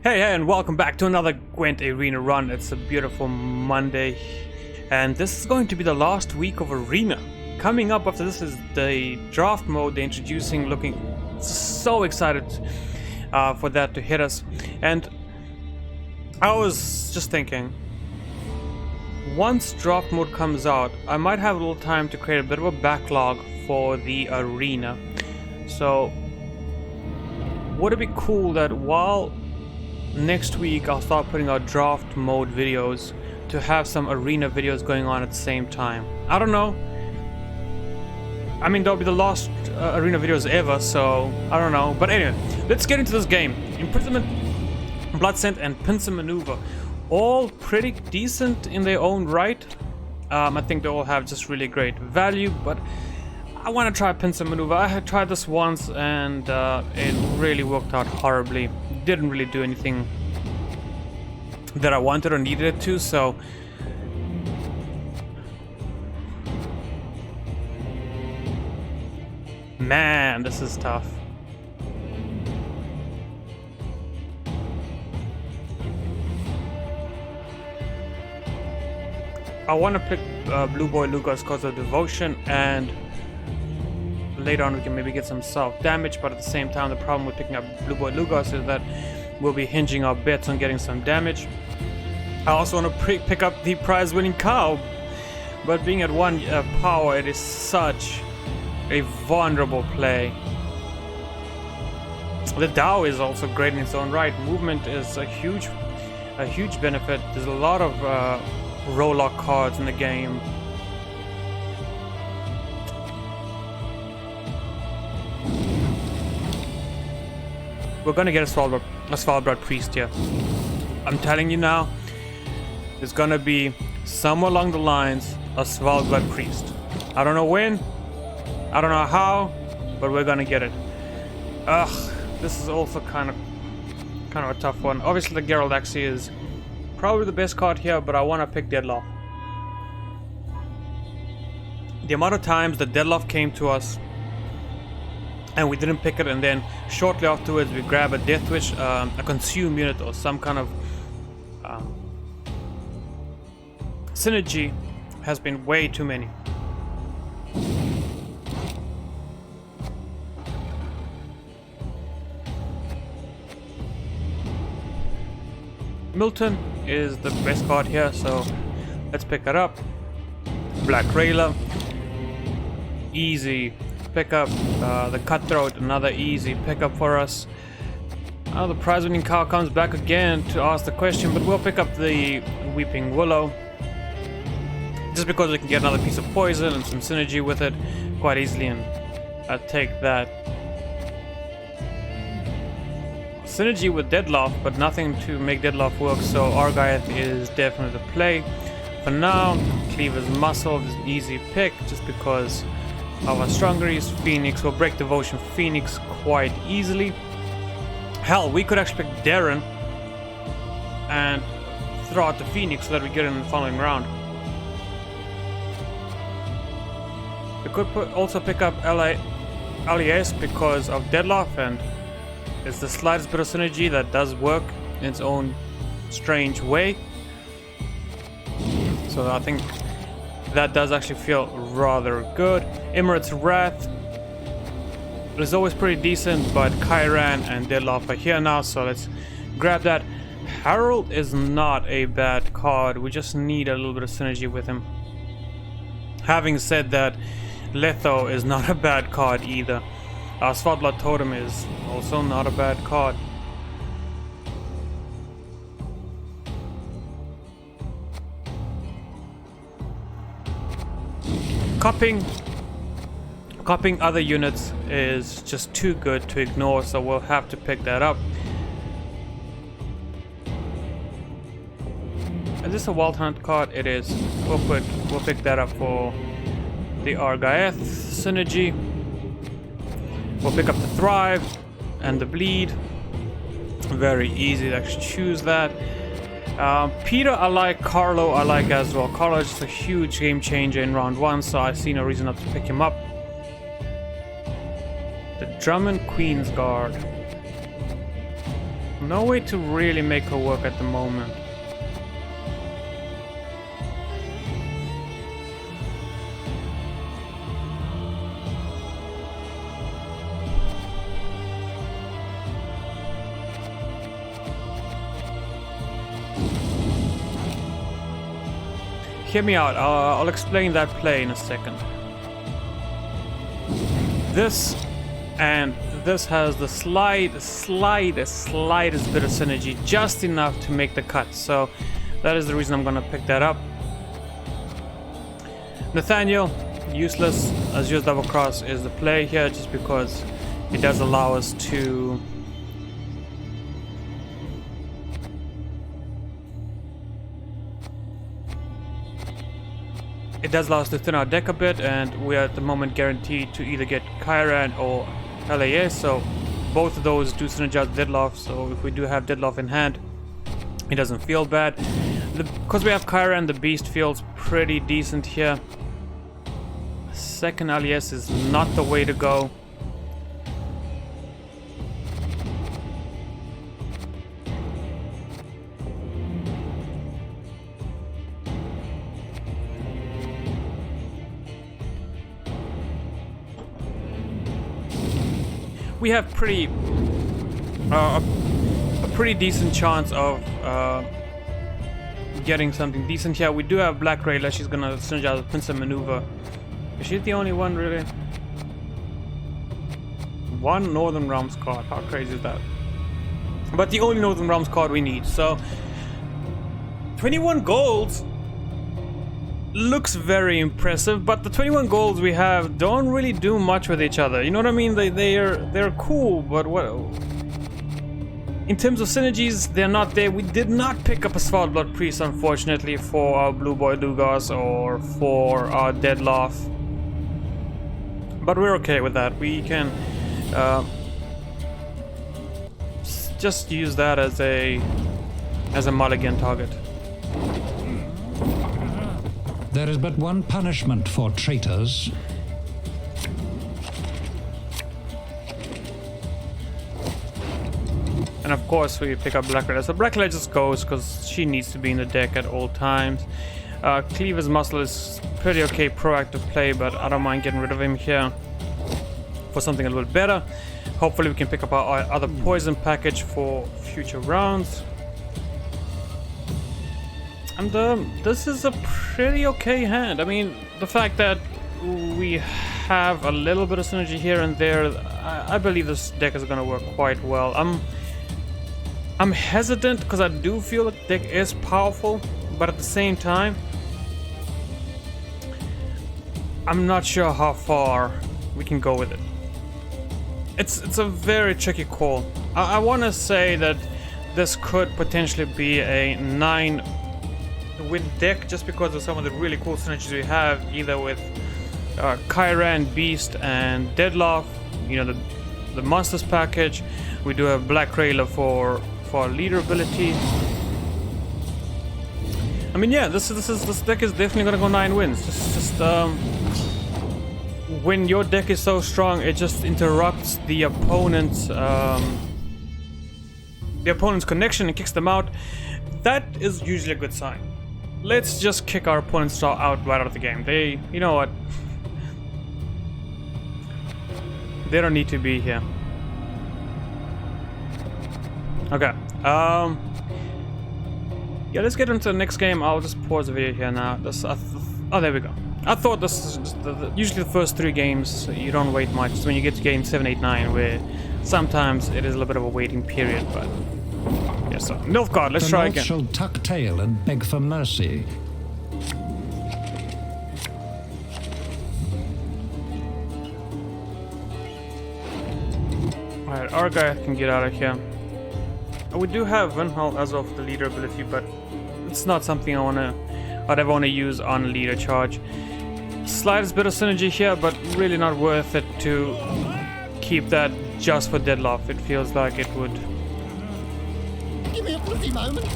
Hey, and welcome back to another Gwent Arena run. It's a beautiful Monday, and this is going to be the last week of Arena. Coming up after this is the draft mode they're introducing. Looking so excited for that to hit us. And I was just thinking, once draft mode comes out, I might have a little time to create a bit of a backlog for the Arena. So would it be cool that while next week I'll start putting out draft mode videos to have some arena videos going on at the same time? I don't know. I mean, that'll be the last arena videos ever, so I don't know. But anyway, let's get into this game. Imprisonment, Bloodscent, and Pincer Maneuver. All pretty decent in their own right. I think they all have just really great value, but I want to try Pincer Maneuver. I had tried this once and it really worked out horribly. Didn't really do anything that I wanted or needed it to, so man, this is tough. I want to pick Blue Boy Lucas because of devotion, and later on we can maybe get some self-damage, but at the same time the problem with picking up Blue Boy Lucas is that we'll be hinging our bets on getting some damage. I also want to pick up the prize-winning cow, but being at 1 power, it is such a vulnerable play. The Dao is also great in its own right. Movement is a huge benefit. There's a lot of roll-lock cards in the game. We're gonna get a Svalbard priest here. I'm telling you now, it's gonna be somewhere along the lines of Svalbard priest. I don't know when, I don't know how, but we're gonna get it. Ugh, this is also kind of a tough one. Obviously the Geralt Axie is probably the best card here, but I want to pick Deadloff. The amount of times that Deadloff came to us and we didn't pick it, and then shortly afterwards we grab a Death Wish, a Consume unit, or some kind of synergy, has been way too many. Milton is the best card here, so let's pick it up. Black Railer, easy pickup. The Cutthroat, another easy pickup for us. The prize-winning cow comes back again to ask the question, but we'll pick up the Weeping Willow just because we can get another piece of poison and some synergy with it quite easily, and take that. Synergy with Deadloff, but nothing to make Deadloff work, so Argyle is definitely the play. For now, Cleaver's Muscle is an easy pick just because of our strongeries. Phoenix will break Devotion Phoenix quite easily. Hell, we could actually pick Darren and throw out the Phoenix so that we get in the following round. We could also pick up LAS because of Deadloff, and it's the slightest bit of synergy that does work in its own strange way. So I think that does actually feel rather good. Emirate's Wrath is always pretty decent, but Kyran and Deadloff are here now, so let's grab that. Harold is not a bad card, we just need a little bit of synergy with him. Having said that, Letho is not a bad card either. Svalbard Totem is also not a bad card. Copying other units is just too good to ignore, so we'll have to pick that up. Is this a Wild Hunt card? It is. We'll pick that up for the Argaeth synergy. We'll pick up the Thrive and the Bleed. Very easy to actually choose that. Peter I like, Carlo I like as well. Carlo is just a huge game changer in round 1, so I see no reason not to pick him up. The Drummond Queen's Guard. No way to really make her work at the moment. Hear me out, I'll explain that play in a second. This and this has the slightest bit of synergy, just enough to make the cut, so that is the reason I'm gonna pick that up. Nathaniel, useless. Azure's double cross is the play here, just because it does allow us to thin our deck a bit, and we are at the moment guaranteed to either get Chiron or LAS, so both of those do synergize Deadloff, so if we do have Deadloff in hand, it doesn't feel bad. Because we have Chiron, the Beast feels pretty decent here. Second LAS is not the way to go. We have a pretty decent chance of getting something decent here. We do have Black Rayla. She's gonna synergize with Pincer Maneuver. Is she the only one, really? One Northern Realms card. How crazy is that? But the only Northern Realms card we need. So 21 golds looks very impressive, but the 21 golds we have don't really do much with each other. You know what I mean? They're cool, but what? In terms of synergies, they're not there. We did not pick up a Svalbard Priest, unfortunately, for our Blue Boy Lugas or for our Deadloff. But we're okay with that. We can just use that as a mulligan target. There is but one punishment for traitors. And of course we pick up Black Ledger. So Black Ledger just goes because she needs to be in the deck at all times. Cleaver's Muscle is pretty okay proactive play, but I don't mind getting rid of him here for something a little bit better. Hopefully we can pick up our other poison package for future rounds. And this is a pretty okay hand. I mean, the fact that we have a little bit of synergy here and there, I believe this deck is going to work quite well. I'm hesitant because I do feel that the deck is powerful, but at the same time, I'm not sure how far we can go with it. It's a very tricky call. I want to say that this could potentially be a 9-win deck just because of some of the really cool synergies we have, either with Chiron, Beast, and Deadloff. You know, the Monsters package. We do have Black Rayla for leader ability. I mean, yeah, this deck is definitely gonna go 9 wins. Just when your deck is so strong, it just interrupts the opponent's connection and kicks them out. That is usually a good sign. Let's just kick our opponents out right out of the game. You know what? They don't need to be here. Okay. Yeah, let's get into the next game. I'll just pause the video here now. Oh, there we go. I thought this is just usually the first 3 games you don't wait much. It's when you get to game 7, 8, 9 where sometimes it is a little bit of a waiting period, but yeah, so Nilfgaard, let's try again. The North shall tuck tail and beg for mercy. Alright, our guy can get out of here. We do have Vinhal as of the leader ability, but it's not something I'd ever want to use on a leader charge. Slightest bit of synergy here, but really not worth it to keep that just for Deadloff. It feels like it would. Give me a bloody moment.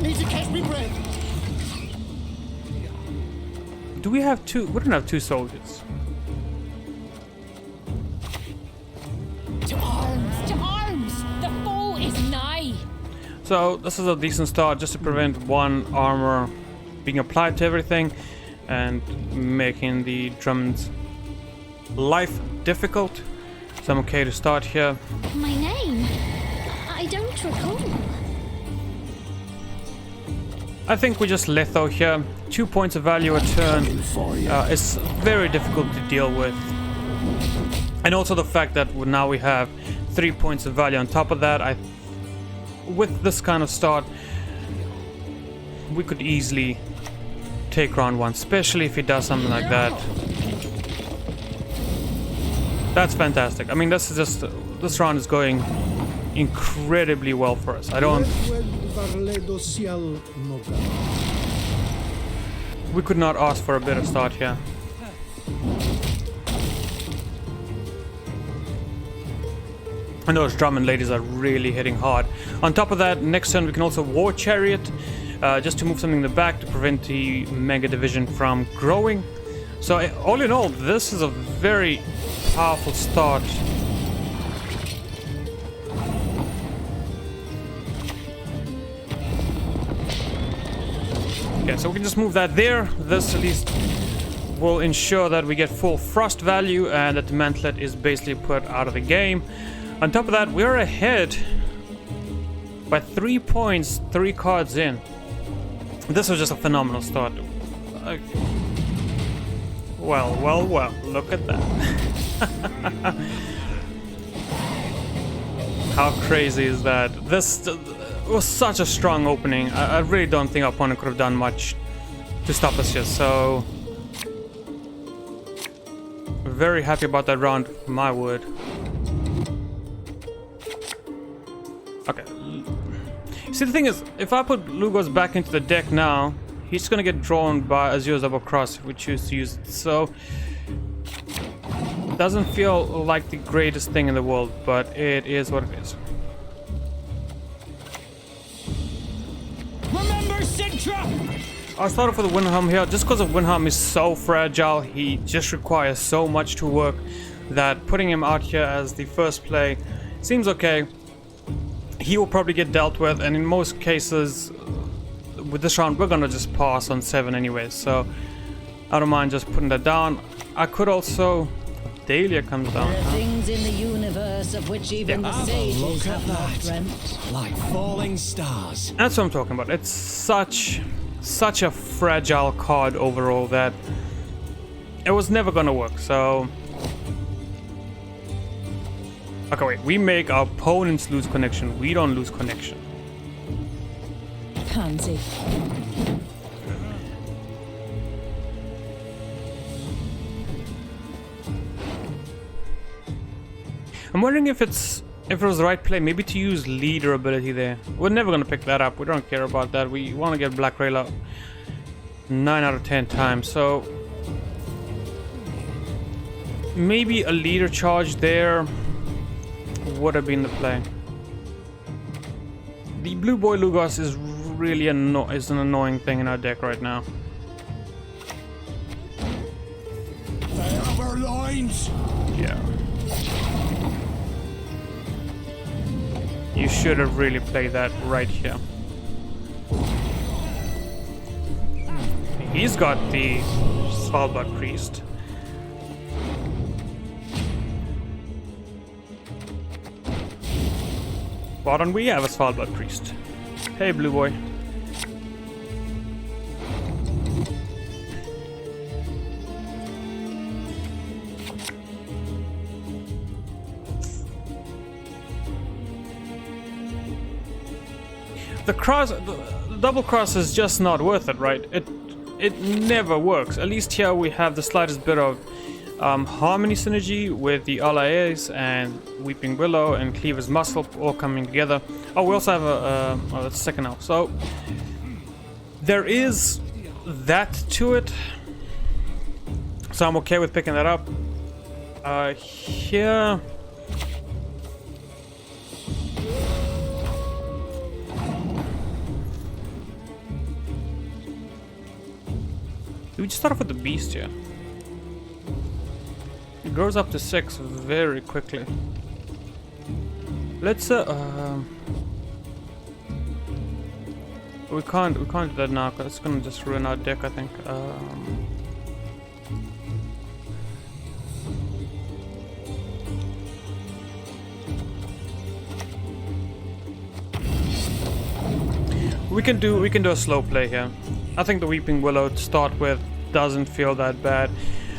Need to catch me breath. Do we have 2? We don't have 2 soldiers. To arms! To arms! The foe is nigh! So this is a decent start just to prevent one armor being applied to everything and making the Drummond's life difficult. So I'm okay to start here. My name? I don't recall. I think we just litho here. 2 points of value a turn is very difficult to deal with. And also the fact that now we have 3 points of value on top of that, with this kind of start, we could easily take round 1, especially if he does something like that. That's fantastic. I mean, this round is going incredibly well for us. We could not ask for a better start here. And those Drummond ladies are really hitting hard. On top of that, next turn we can also War Chariot, just to move something in the back to prevent the Mega Division from growing. So all in all, this is a very powerful start. Okay, so we can just move that there. This at least will ensure that we get full frost value and that the Mantlet is basically put out of the game. On top of that, we're ahead by 3 points, 3 cards in. This was just a phenomenal start. Well, look at that. How crazy is that? This was such a strong opening. I really don't think our opponent could have done much to stop us here, so very happy about that round, my word. Okay. See, the thing is, if I put Lugos back into the deck now, he's gonna get drawn by Azur's Double Cross if we choose to use it. So, doesn't feel like the greatest thing in the world, but it is what it is. Remember Sintra! I started for the Windhelm here just because of Windhelm is so fragile. He just requires so much to work that putting him out here as the first play seems okay. He will probably get dealt with, and in most cases with this round we're gonna just pass on 7 anyway, so I don't mind just putting that down. I could also... Dahlia comes down. There are things in the universe of which even the sages have not dreamt. Like falling stars. That's what I'm talking about. It's such a fragile card overall that it was never gonna work, so... Okay, wait, we make our opponents lose connection. We don't lose connection. Pansy. I'm wondering if it was the right play, maybe to use leader ability there. We're never gonna pick that up. We don't care about that. We want to get Black Rayla 9 out of 10 times. So maybe a leader charge there would have been the play. The Blue Boy Lugos is really an annoying thing in our deck right now. They have our lines. Yeah. You should have really played that right here. He's got the Svalbard Priest. Why don't we have a Svalbard Priest? Hey, Blue Boy. The double cross is just not worth it, right? It never works. At least here we have the slightest bit of harmony synergy with the allies and Weeping Willow and Cleaver's Muscle all coming together. Oh, we also have a second elf. So there is that to it. So I'm okay with picking that up. Here. Do we just start off with the beast here? It grows up to 6 very quickly. Let's We can't do that now, because it's gonna just ruin our deck, I think. We can do a slow play here. I think the Weeping Willow to start with doesn't feel that bad.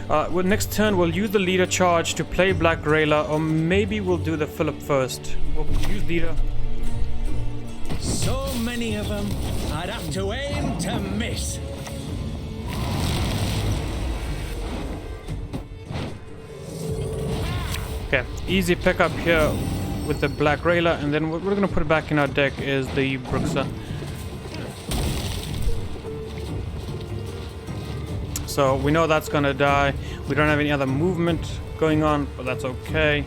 Well, next turn we'll use the leader charge to play Black Rayla, or maybe we'll do the Philip first. We'll use leader. So many of them, I'd have to aim to miss. Okay, easy pickup here with the Black Rayla, and then what we're gonna put it back in our deck is the Bruxa. So we know that's gonna die. We don't have any other movement going on, but that's okay.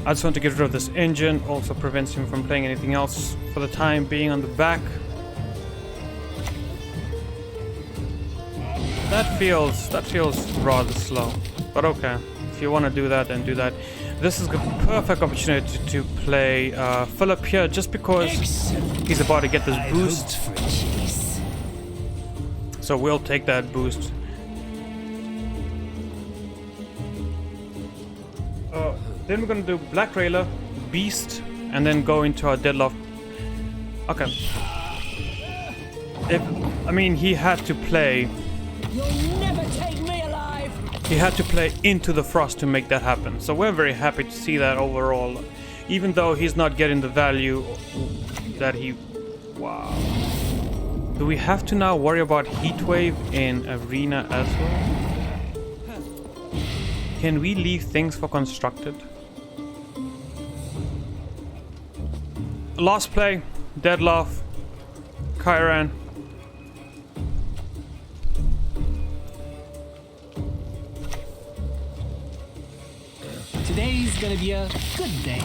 I just want to get rid of this engine, also prevents him from playing anything else for the time being on the back. That feels rather slow, but okay. If you want to do that, then do that. This is a perfect opportunity to play Philip here, just because he's about to get this boost. So we'll take that boost. Then we're gonna do Black Rayla, Beast, and then go into our Deadloft. Okay. He had to play. You'll never take me alive. He had to play into the Frost to make that happen. So we're very happy to see that overall, even though he's not getting the value that he. Wow. Do we have to now worry about Heatwave in Arena as well? Can we leave things for Constructed? Last play, Deadloft, Kyran. Today's gonna be a good day.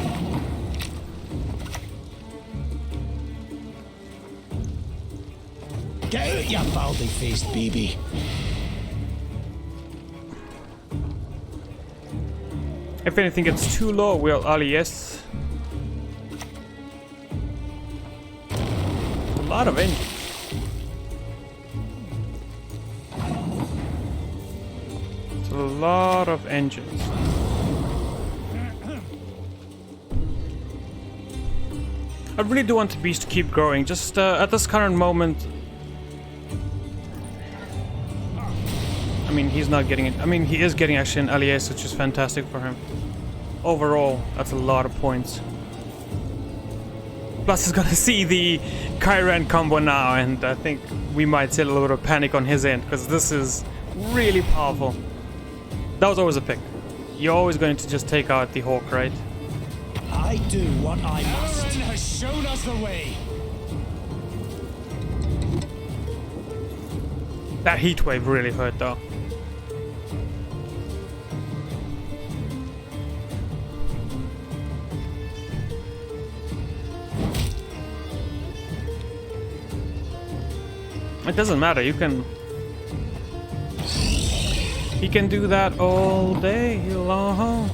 Get out, you baldy-faced baby. If anything gets too low, we'll alias. A lot of engines. It's a lot of engines. I really do want the Beast to keep growing. Just at this current moment. I mean, he's not getting it. I mean, he is getting actually an alias, which is fantastic for him. Overall, that's a lot of points. Plus, he's gonna see the Kyran combo now, and I think we might see a little bit of panic on his end, because this is really powerful. That was always a pick. You're always going to just take out the Hawk, right? I do what I must. Aaron has shown us the way. That heat wave really hurt, though. It doesn't matter, you can... He can do that all day long.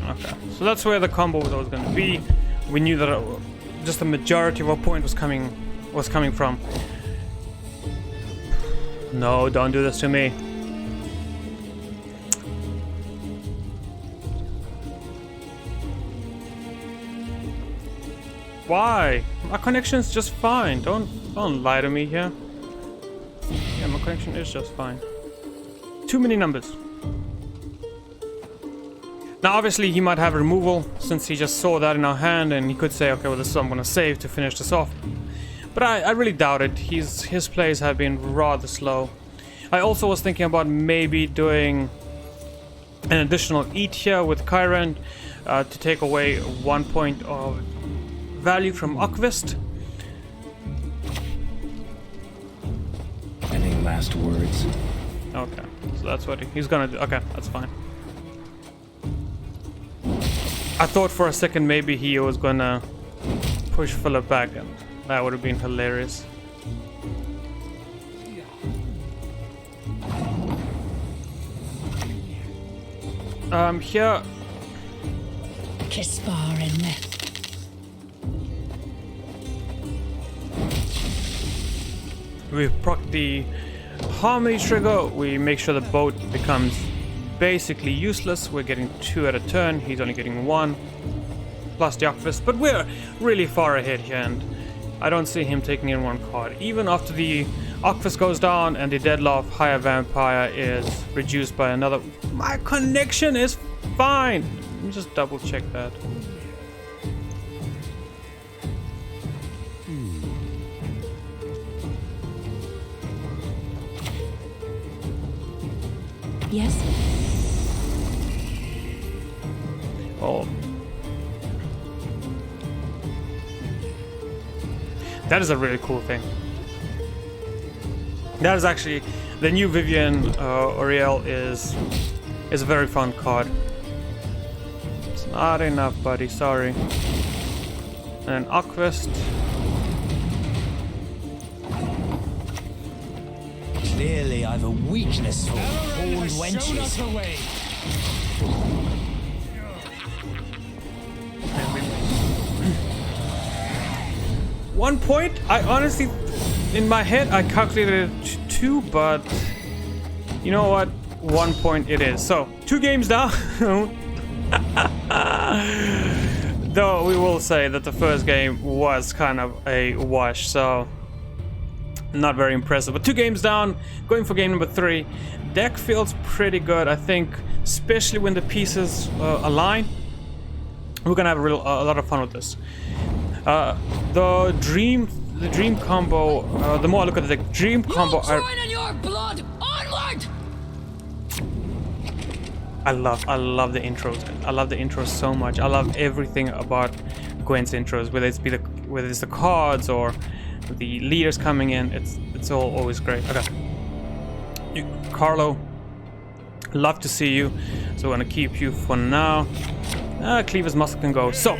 Okay, so that's where the combo was always going to be. We knew that just the majority of our point was coming from. No, don't do this to me. Why? My connection's just fine. Don't lie to me here. Yeah, my connection is just fine. Too many numbers. Now obviously he might have removal since he just saw that in our hand, and he could say, okay, well this is what I'm gonna save to finish this off. But I really doubt it. His plays have been rather slow. I also was thinking about maybe doing an additional eat here with Kyran to take away 1 point of value from Akvist. Any last words? Okay, so that's what he's gonna do. Okay, that's fine. I thought for a second maybe he was gonna push Philip back, and that would have been hilarious. Here Kisparin. we proc the harmony trigger. We make sure the boat becomes basically useless. We're getting 2 at a turn. He's only getting 1. Plus the Aquafist. But we're really far ahead here, and I don't see him taking in 1 card. Even after the Aquafist goes down and the Deadloft Higher Vampire is reduced by another. My connection is fine. Let me just double check that. Yes? Oh. That is a really cool thing. That is actually the new Vivian Oriel is a very fun card. It's not enough, buddy. Sorry. And Aquafist. Clearly, I've a weakness for old wenches. 1 point. I honestly, in my head, I calculated 2, but you know what? 1 point it is. So 2 games down. Though we will say that the first game was kind of a wash, so not very impressive. But 2 games down, going for game number 3. Deck feels pretty good, I think, especially when the pieces align. We're gonna have a lot of fun with this. The dream combo. The more I look at the dream combo, I love the intros. I love the intros so much. I love everything about Gwent's intros, whether it's the cards or the leaders coming in. It's all always great. Okay, Carlo, love to see you. So we're gonna keep you for now. Cleaver's muscle can go. So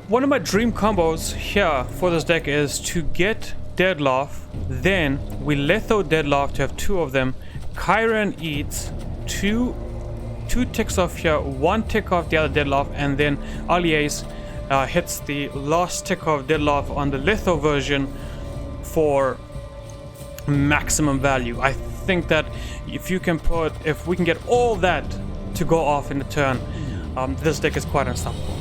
one of my dream combos here for this deck is to get Deadloft, then we Letho Deadloft to have 2 of them. Chiron eats 2 ticks off here, 1 tick off the other Deadloft, and then Alias hits the last tick of Deadloft on the Letho version for maximum value. I think that if we can get all that to go off in the turn, this deck is quite unstoppable.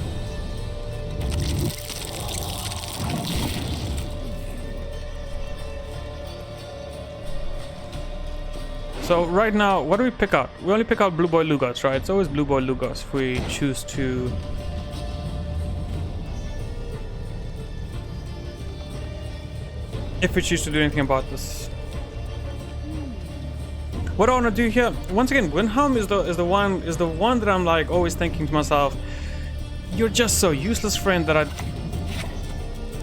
So right now, what do we pick out? We only pick out Blue Boy Lugos, right? It's always Blue Boy Lugos if we choose to... If we choose to do anything about this. What I want to do here, once again, Windhelm is the one that I'm like always thinking to myself, you're just so useless, friend, that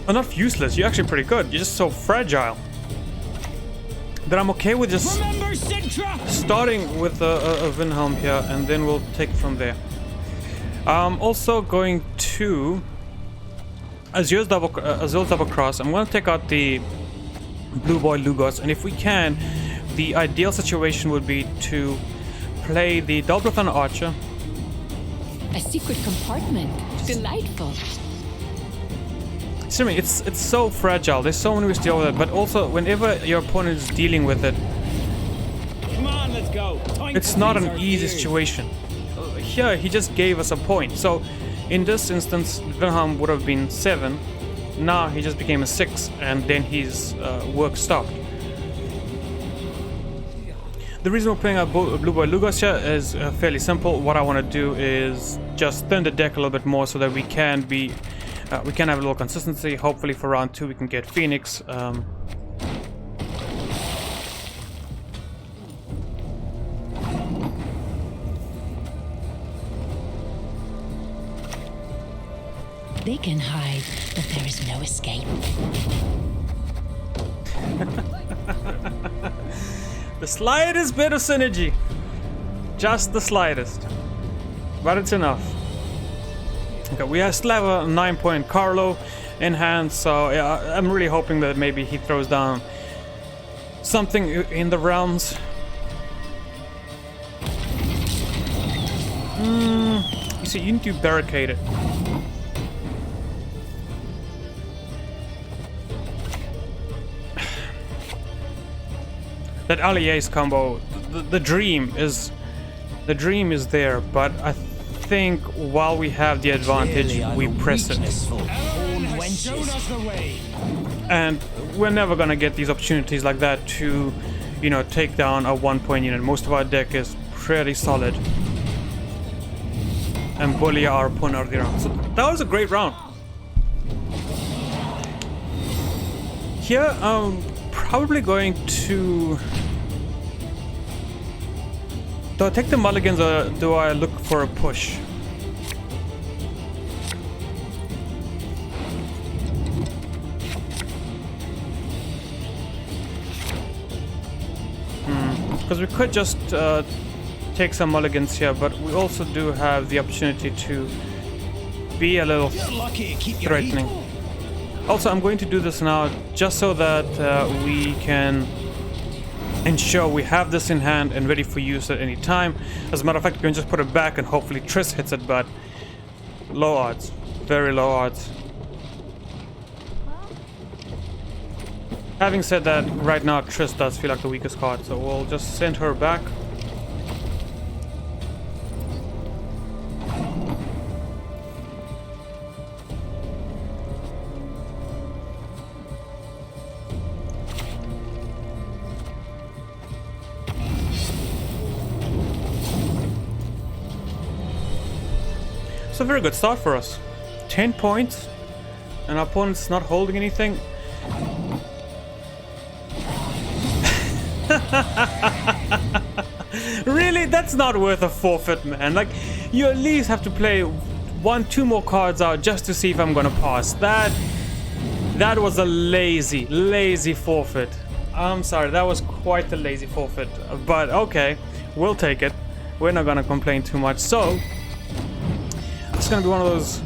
well, not useless, you're actually pretty good. You're just so fragile that I'm okay with just starting with a Windhelm here, and then we'll take it from there. Also going to Azul's double cross. I'm going to take out the Blue Boy Lugos, and if we can, the ideal situation would be to play the Double-Thunder Archer. A secret compartment. Delightful. Seriously, it's so fragile. There's so many ways to deal with it, but also whenever your opponent is dealing with it, Come on, let's go. it's not an easy situation. Here, he just gave us a point. So, in this instance, Wilhelm would have been 7. Now he just became a 6, and then his work stopped. The reason we're playing our Blue Boy Lugos here is fairly simple. What I want to do is just thin the deck a little bit more so that we can have a little consistency. Hopefully for round 2 we can get Phoenix. They can hide, but there is no escape. The slightest bit of synergy. Just the slightest. But it's enough. Okay, we still have a 9-point Carlo in hand, so yeah, I'm really hoping that maybe he throws down something in the realms. You see, you need to barricade it. That allies combo, the dream is there, but I think while we have the advantage, we press it. And we're never gonna get these opportunities like that to, you know, take down a 1-point unit. Most of our deck is pretty solid. And bully our opponent out of the round. So that was a great round. Here, I'm probably going to... Do I take the mulligans or do I look for a push? Because we could just take some mulligans here, but we also do have the opportunity to be a little threatening. Also, I'm going to do this now just so that we can ensure we have this in hand and ready for use at any time. As a matter of fact, we can just put it back and hopefully Triss hits it, but low odds, very low odds. Having said that, right now Triss does feel like the weakest card, so we'll just send her back. It's a very good start for us. 10 points, and our opponent's not holding anything. Really? That's not worth a forfeit, man. Like, you at least have to play 1-2 more cards out just to see if I'm gonna pass. That was a lazy forfeit. I'm sorry, that was quite a lazy forfeit. But okay, we'll take it. We're not gonna complain too much. So, it's gonna be one of those,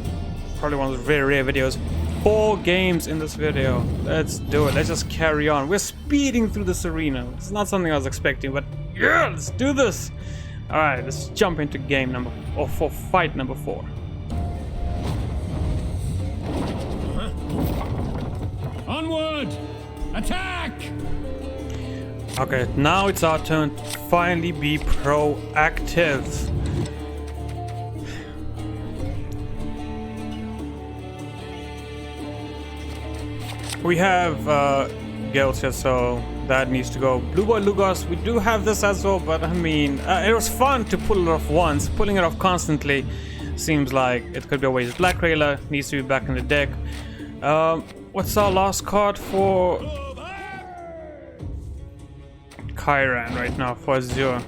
probably one of those very rare videos. 4 games in this video. Let's do it. Let's just carry on. We're speeding through this arena. It's not something I was expecting, but yeah, let's do this. All right, let's jump into game number, or for fight number 4. Onward! Attack! Okay, now it's our turn to finally be proactive. We have Gales here, so that needs to go. Blue Boy Lugos, we do have this as well, but I mean, it was fun to pull it off once. Pulling it off constantly seems like it could be a waste. Black Railer needs to be back in the deck. What's our last card for Kyran right now for Azure?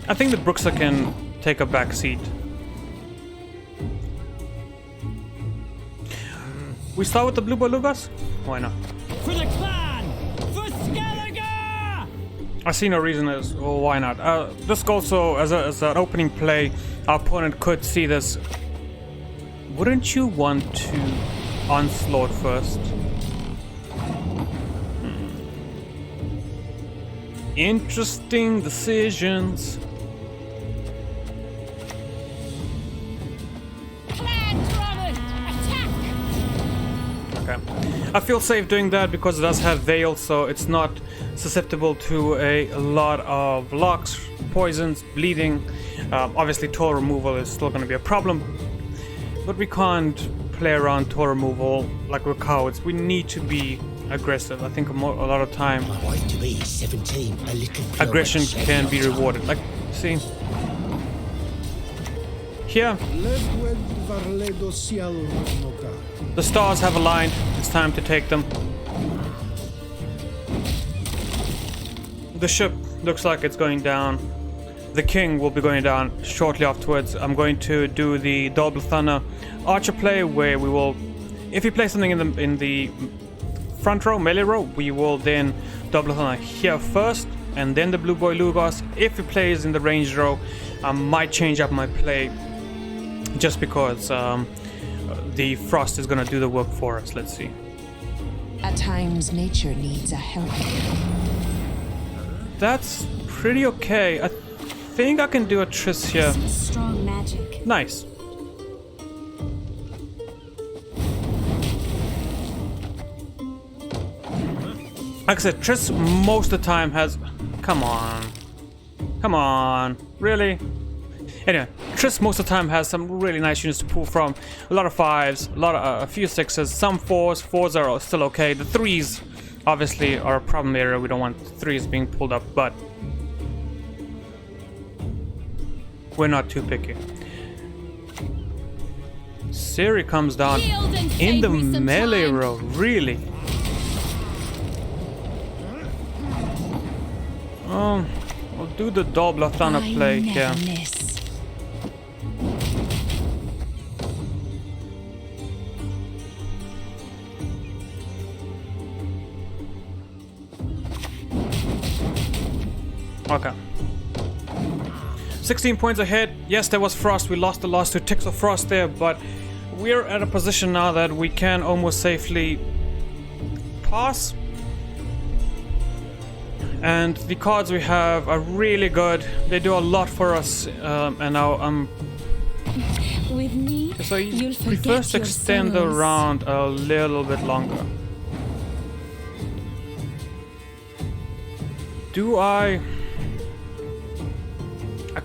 I think the Bruxa can take a back seat. We start with the Blue Boy Lugos? Why not? For the clan! For Scoia'tale! I see no reason as well, why not? This also, as an opening play, our opponent could see this. Wouldn't you want to onslaught first? Interesting decisions. I feel safe doing that because it does have Veil, so it's not susceptible to a lot of locks, poisons, bleeding. Obviously, toll removal is still going to be a problem, but we can't play around toll removal like we're cowards. We need to be aggressive. I think a lot of time, My wife to be 17, a little aggression can be rewarded. Like, see? Here, the stars have aligned. It's time to take them. The ship looks like it's going down. The king will be going down shortly afterwards. I'm going to do the double thunder archer play where we will, if he plays something in the front row, melee row, we will then double thunder here first, and then the Blue Boy Lugos. If he plays in the ranged row, I might change up my play just because the frost is going to do the work for us. Let's see. At times, nature needs a helping hand. That's pretty okay. I think I can do a Triss here. Some strong magic. Nice. Like I said, Triss most of the time has... Come on. Come on. Really? Anyway, Triss most of the time has some really nice units to pull from. A lot of 5s, a few 6s, some 4s. 4s are still okay. The 3s obviously are a problem area. We don't want 3s being pulled up, but we're not too picky. Siri comes down in the melee row, really? We'll do the double thunder play here. Okay. 16 points ahead. Yes, there was frost. We lost the last 2 ticks of frost there, but we're at a position now that we can almost safely pass. And the cards we have are really good. They do a lot for us. And now With me, so you'll we forget first your extend the sorrows. round a little bit longer. Do I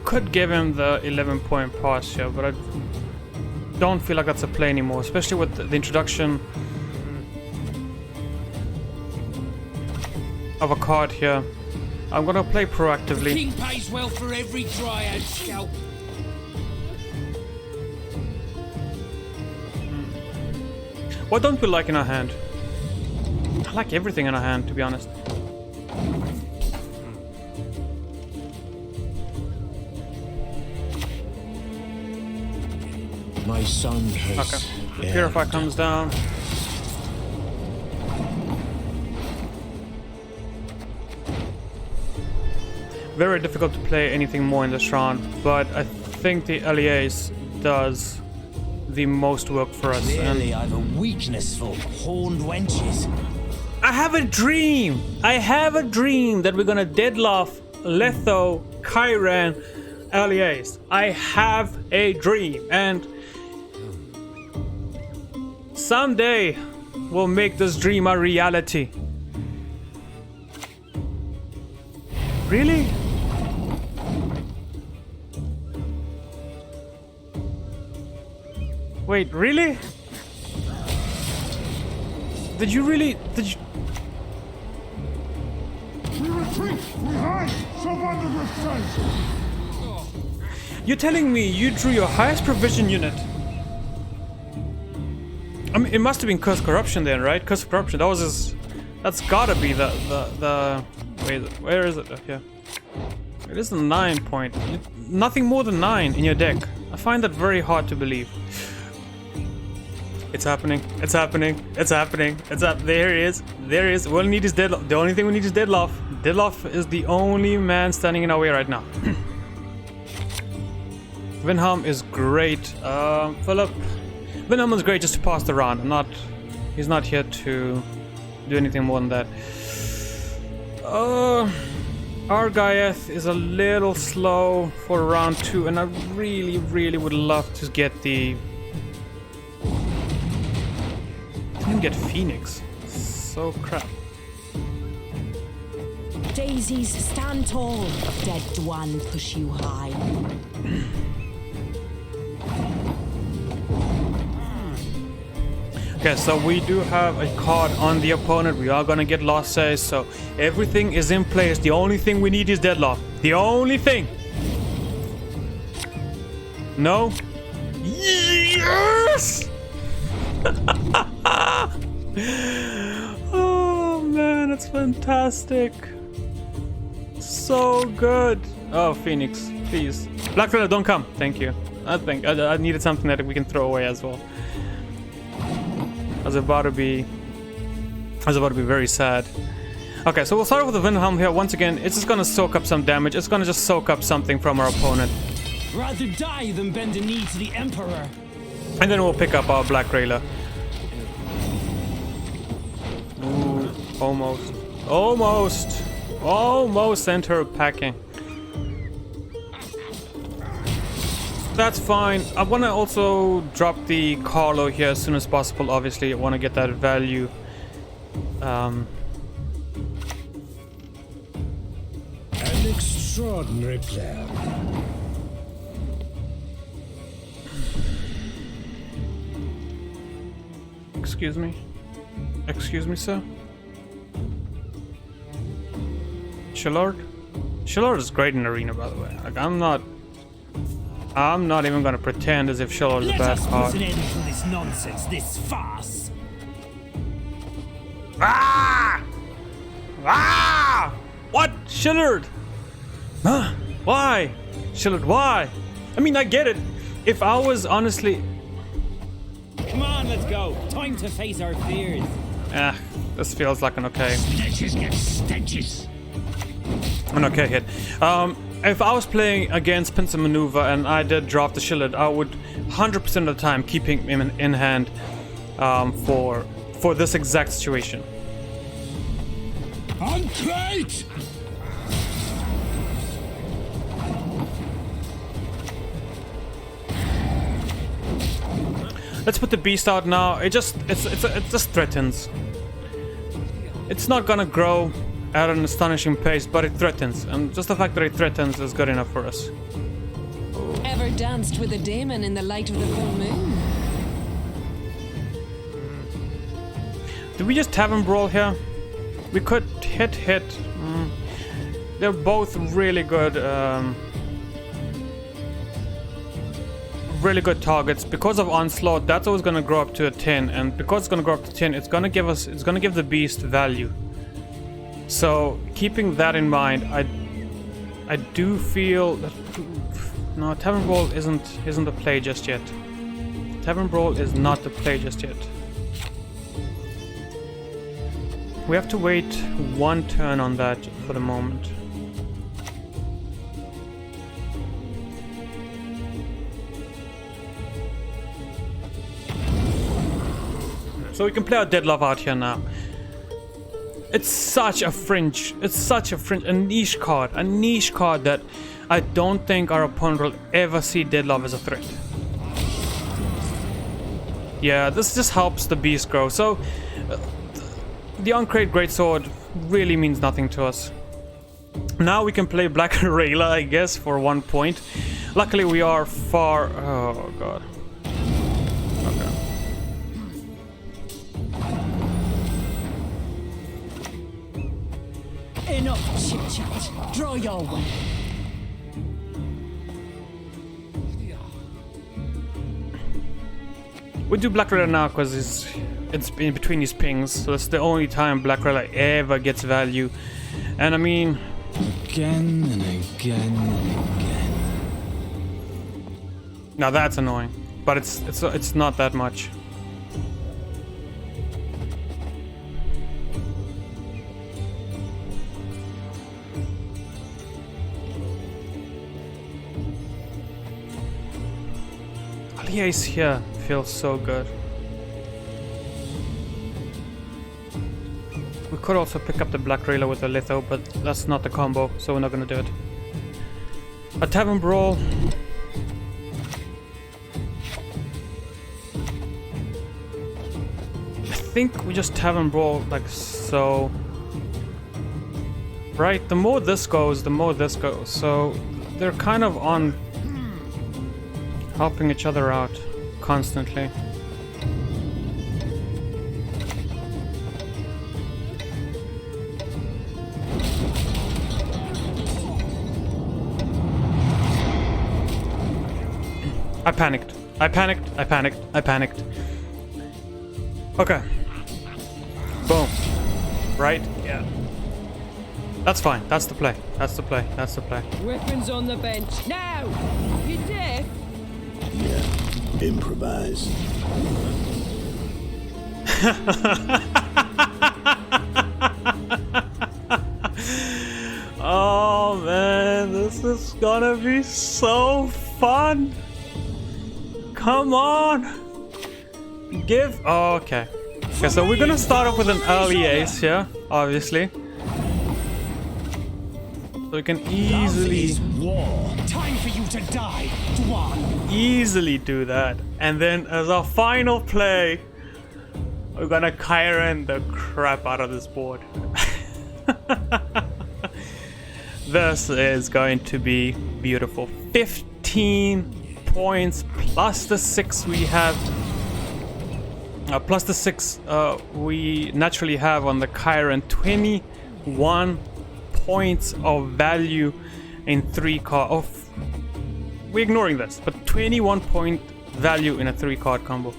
could give him the 11-point pass here, but I don't feel like that's a play anymore, especially with the introduction of a card here. I'm gonna play proactively. King pays well for every dryad scalp. What don't we like in our hand? I like everything in our hand, to be honest. My son has... Okay, the Purify comes down. Very difficult to play anything more in this round, but I think the LEAs does the most work for us. Clearly, I've a weakness for horned wenches. I have a dream! I have a dream that we're gonna deadlock Letho, Kyran, LEAs. I have a dream, and someday we'll make this dream a reality. Really? Wait, really? Did you really? Did you? We retreat! We hide! Surrender restraint! You're telling me you drew your highest provision unit? I mean, it must have been Curse Corruption then, right? Curse Corruption. That was his. That's gotta be the. Wait, where is it? Here. It is the 9-point. Nothing more than 9 in your deck. I find that very hard to believe. It's happening. It's happening. It's happening. It's up. There he is. There he is. All we need is Deadloff. The only thing we need is Deadloff. Deadloff is the only man standing in our way right now. Vinham is great. Philip. Vinham is great just to pass the round. He's not here to do anything more than that. Argaieth is a little slow for round 2, and I really, really would love to get the... Didn't get Phoenix. So crap. Daisies, stand tall. Dead one, push you high. Okay, so we do have a card on the opponent. We are gonna get lost saves, so everything is in place. The only thing we need is Deadlock. The only thing. No. Yes! Oh man, it's fantastic. So good. Oh, Phoenix, please. Black Riddler, don't come. Thank you. I needed something that we can throw away as well. I was about to be very sad. Okay, so we'll start with the Vinhelm here. Once again, it's just gonna soak up some damage. It's gonna just soak up something from our opponent. Rather die than bend a knee to the Emperor. And then we'll pick up our Black Railer. Ooh, almost. Almost! Almost sent her packing. That's fine. I want to also drop the Carlo here as soon as possible. Obviously, I want to get that value. An extraordinary plan. Excuse me? Excuse me, sir? Shillard? Shillard is great in Arena, by the way. Like, I'm not even gonna pretend as if Shillard is a bad card. Let us put an end to this nonsense, this farce. Ah! Ah! What? Shillard? Huh? Why? Shillard, why? I mean, I get it. If I was honestly... Come on, let's go. Time to face our fears. This feels like an okay. Stitches get stitches. An okay hit. If I was playing against Pincer Maneuver and I did drop the Shillard, I would 100% of the time keeping him in hand for this exact situation. On crate! Let's put the beast out now. It just threatens. It's not gonna grow at an astonishing pace, but it threatens, and just the fact that it threatens is good enough for us. Ever danced with a daemon in the light of the full moon? Do we just Tavern Brawl here? We could hit. They're both really good. Really good targets. Because of Onslaught, that's always going to grow up to a 10, and because it's going to grow up to 10, it's going to give the beast value. So keeping that in mind, I do feel that no, Tavern Brawl isn't the play just yet. Tavern Brawl is not the play just yet. We have to wait one turn on that for the moment. So we can play our Deadlove out here now. It's such a fringe, a niche card that I don't think our opponent will ever see Deadlove as a threat. Yeah, this just helps the beast grow. So the Uncrate Greatsword really means nothing to us. Now we can play Black Rayla, I guess, for 1 point. Luckily we are far... Oh god. Okay. Enough chit-chat. Draw your way. We do Black Rayla now because it's in between his pings, so it's the only time Black Rayla ever gets value. And I mean... Again and again and again. Now that's annoying, but it's not that much. Ace here feels so good. We could also pick up the Black Rayla with the Litho, but that's not the combo, so we're not gonna do it. A Tavern Brawl. I think we just Tavern Brawl like so. Right? The more this goes, the more this goes. So they're kind of on helping each other out constantly. I panicked. Okay. Boom. Right? Yeah. That's fine. That's the play. Weapons on the bench. Now! You deaf? Yeah, improvise. Oh man, this is gonna be so fun. Come on. Oh, okay. Okay, so we're gonna start off with an early ace here, obviously. So we can easily war. Time for you to die, Dwan. easily do that. And then as our final play, we're gonna Kyren the crap out of this board. This is going to be beautiful. 15 points plus the 6 we have. Plus the 6 we naturally have on the Kyren. 21 points of value in 3 card. We're ignoring this, but 21 point value in a 3 card combo.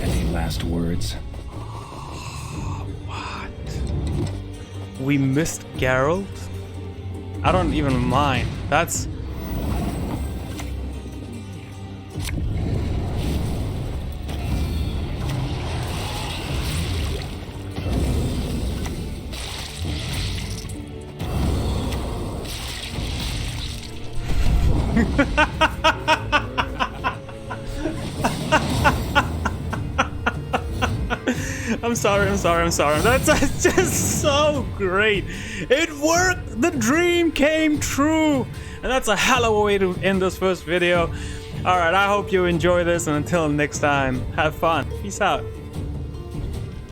Any last words? What? We missed Geralt? I don't even mind. That's... I'm sorry. That's just so great. It worked. The dream came true. And that's a hell of a way to end this first video. Alright, I hope you enjoy this, and until next time, have fun. Peace out.